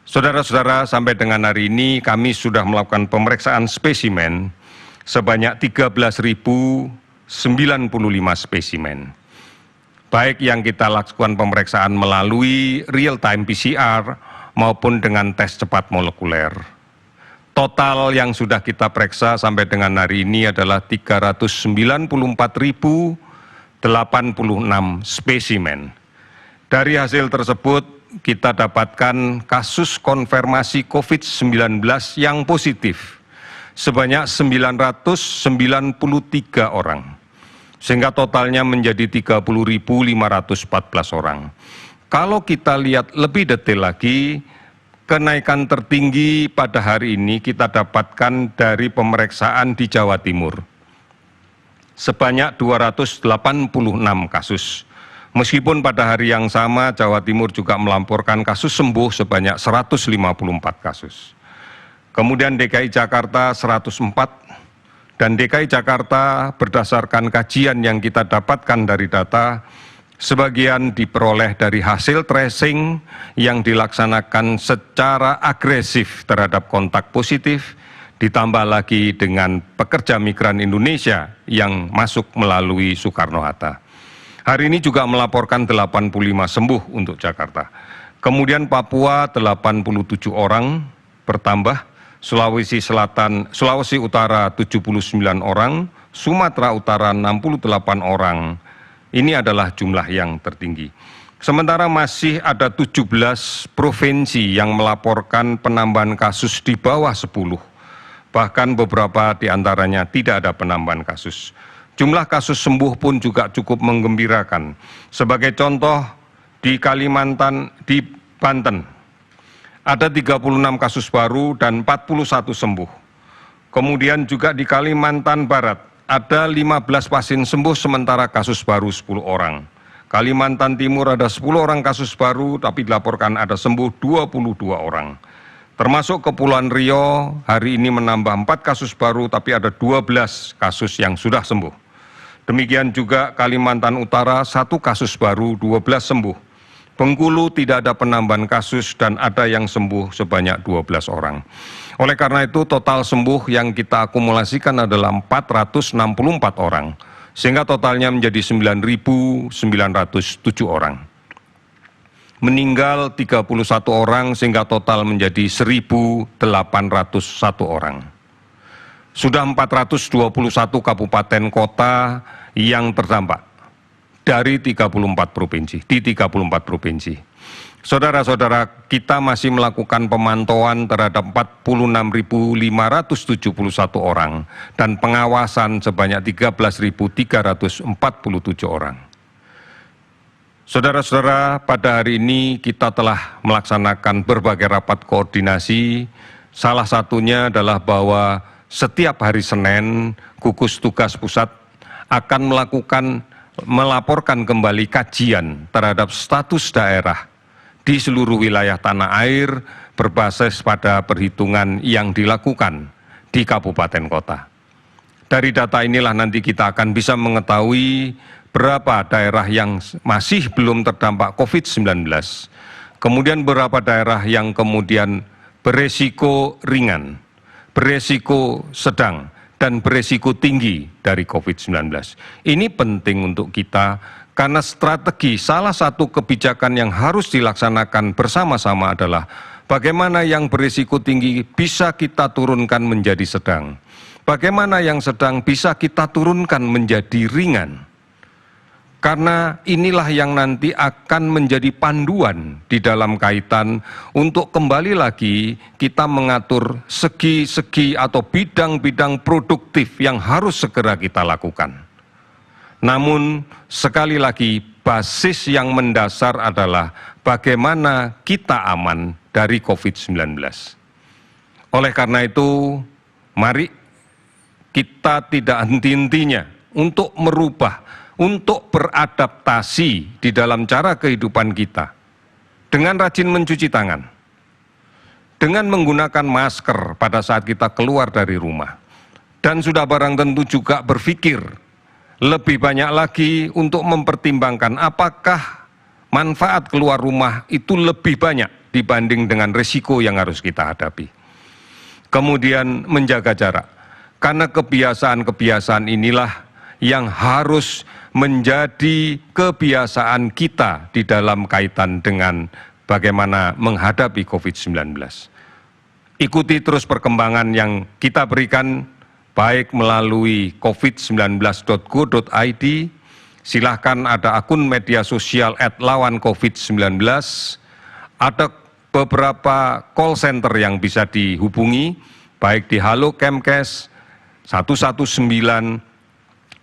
Saudara-saudara, sampai dengan hari ini kami sudah melakukan pemeriksaan spesimen sebanyak 13.095 spesimen. Baik yang kita lakukan pemeriksaan melalui real-time PCR maupun dengan tes cepat molekuler. Total yang sudah kita periksa sampai dengan hari ini adalah 394.086 spesimen. Dari hasil tersebut, kita dapatkan kasus konfirmasi COVID-19 yang positif sebanyak 993 orang, sehingga totalnya menjadi 30.514 orang. Kalau kita lihat lebih detail lagi, kenaikan tertinggi pada hari ini kita dapatkan dari pemeriksaan di Jawa Timur, sebanyak 286 kasus. Meskipun pada hari yang sama Jawa Timur juga melaporkan kasus sembuh sebanyak 154 kasus. Kemudian DKI Jakarta 104, dan DKI Jakarta berdasarkan kajian yang kita dapatkan dari data, sebagian diperoleh dari hasil tracing yang dilaksanakan secara agresif terhadap kontak positif, ditambah lagi dengan pekerja migran Indonesia yang masuk melalui Soekarno-Hatta. Hari ini juga melaporkan 85 sembuh untuk Jakarta. Kemudian Papua 87 orang bertambah, Sulawesi Utara 79 orang, Sumatera Utara 68 orang. Ini adalah jumlah yang tertinggi. Sementara masih ada 17 provinsi yang melaporkan penambahan kasus di bawah 10. Bahkan beberapa di antaranya tidak ada penambahan kasus. Jumlah kasus sembuh pun juga cukup menggembirakan. Sebagai contoh, di Banten, ada 36 kasus baru dan 41 sembuh. Kemudian juga di Kalimantan Barat, ada 15 pasien sembuh sementara kasus baru 10 orang. Kalimantan Timur ada 10 orang kasus baru tapi dilaporkan ada sembuh 22 orang. Termasuk Kepulauan Riau hari ini menambah 4 kasus baru tapi ada 12 kasus yang sudah sembuh. Demikian juga Kalimantan Utara 1 kasus baru, 12 sembuh. Bengkulu tidak ada penambahan kasus dan ada yang sembuh sebanyak 12 orang. Oleh karena itu total sembuh yang kita akumulasikan adalah 464 orang, sehingga totalnya menjadi 9.907 orang. Meninggal 31 orang sehingga total menjadi 1.801 orang. Sudah 421 kabupaten kota yang terdampak dari 34 provinsi, di 34 provinsi. Saudara-saudara, kita masih melakukan pemantauan terhadap 46.571 orang dan pengawasan sebanyak 13.347 orang. Saudara-saudara, pada hari ini kita telah melaksanakan berbagai rapat koordinasi. Salah satunya adalah bahwa setiap hari Senin, gugus tugas pusat akan melaporkan kembali kajian terhadap status daerah di seluruh wilayah tanah air berbasis pada perhitungan yang dilakukan di kabupaten kota. Dari data inilah nanti kita akan bisa mengetahui berapa daerah yang masih belum terdampak COVID-19, kemudian berapa daerah yang kemudian beresiko ringan, beresiko sedang, dan beresiko tinggi dari COVID-19. Ini penting untuk kita karena strategi salah satu kebijakan yang harus dilaksanakan bersama-sama adalah bagaimana yang beresiko tinggi bisa kita turunkan menjadi sedang. Bagaimana yang sedang bisa kita turunkan menjadi ringan. Karena inilah yang nanti akan menjadi panduan di dalam kaitan untuk kembali lagi kita mengatur segi-segi atau bidang-bidang produktif yang harus segera kita lakukan. Namun sekali lagi basis yang mendasar adalah bagaimana kita aman dari COVID-19. Oleh karena itu, mari kita tidak henti-hentinya untuk merubah, untuk beradaptasi di dalam cara kehidupan kita dengan rajin mencuci tangan, dengan menggunakan masker pada saat kita keluar dari rumah, dan sudah barang tentu juga berpikir lebih banyak lagi untuk mempertimbangkan apakah manfaat keluar rumah itu lebih banyak dibanding dengan risiko yang harus kita hadapi. Kemudian menjaga jarak, karena kebiasaan-kebiasaan inilah yang harus menjadi kebiasaan kita di dalam kaitan dengan bagaimana menghadapi COVID-19. Ikuti terus perkembangan yang kita berikan, baik melalui covid19.go.id, silahkan ada akun media sosial @lawancovid19, ada beberapa call center yang bisa dihubungi, baik di Halo Kemkes 119,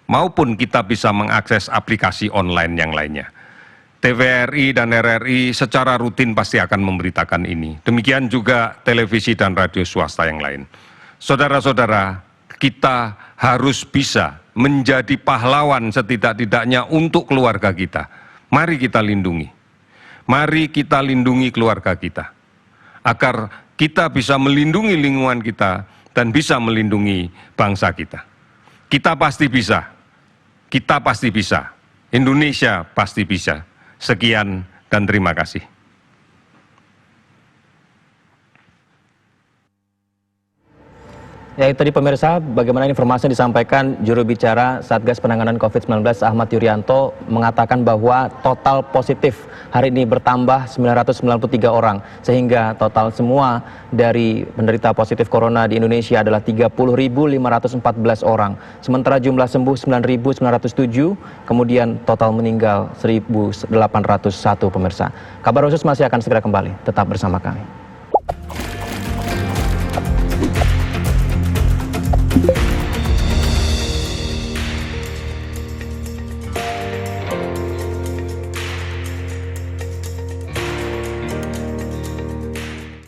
maupun kita bisa mengakses aplikasi online yang lainnya. TVRI dan RRI secara rutin pasti akan memberitakan ini. Demikian juga televisi dan radio swasta yang lain. Saudara-saudara, kita harus bisa menjadi pahlawan setidak-tidaknya untuk keluarga kita. Mari kita lindungi. Mari kita lindungi keluarga kita, agar kita bisa melindungi lingkungan kita dan bisa melindungi bangsa kita. Kita pasti bisa. Kita pasti bisa. Indonesia pasti bisa. Sekian dan terima kasih. Ya, itu tadi pemirsa, bagaimana informasi yang disampaikan juru bicara Satgas Penanganan COVID-19 Ahmad Yuryanto mengatakan bahwa total positif hari ini bertambah 993 orang, sehingga total semua dari penderita positif corona di Indonesia adalah 30.514 orang. Sementara jumlah sembuh 9.907, kemudian total meninggal 1.801 pemirsa. Kabar khusus masih akan segera kembali, tetap bersama kami.